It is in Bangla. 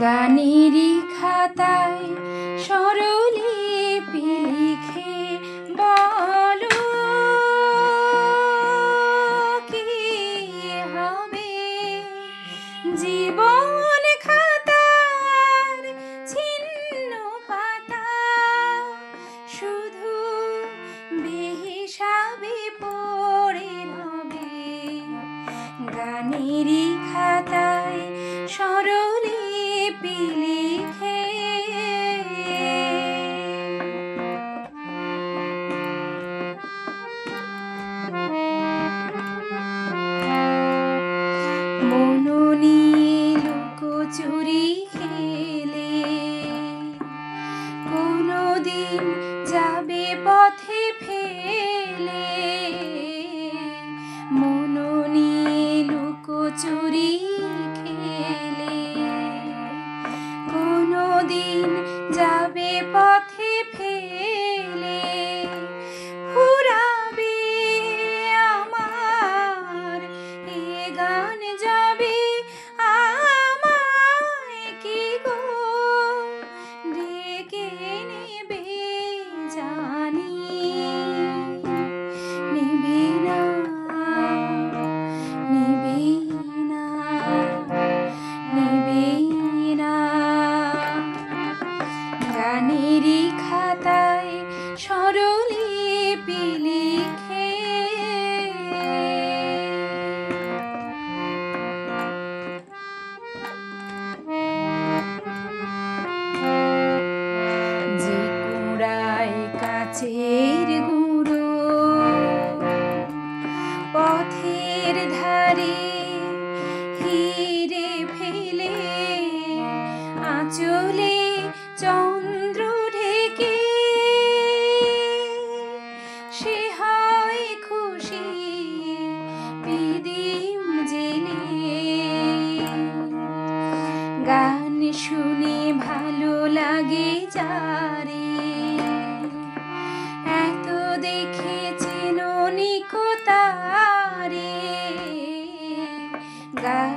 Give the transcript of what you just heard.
গানেরই খাতায় স্বরলিপি লিখে বলো কি হবে জীবন খাতার ছিন্ন পাতা শুধু বেহিসাবি পড়ে রবে গানেরই খাতায় স্বরলিপি লিখে মন নিয়ে লুকোচুরি খেলে কোনোদিন যাবে পথে ফেলে মন নিয়ে লুকোচুরি খেলে কোনোদিন যাবে পথে ফেলে ফুরাবে আমার এ গান যাবে আমায় কি গো ডেকে নেবে জানি নেবে না নেবে না নেবে না গানেরই খাতায় স্বরলিপি লিখে যে কুড়ায় কাচের গুঁড়ো পথের ধারে হিরে ফেলে আঁচলে চন্দ্র ঢেকে সে হয় খুশি পিদিম জেলে গান শুনে ভালো লাগে যারে এত দেখেছেন নিকো তারে গান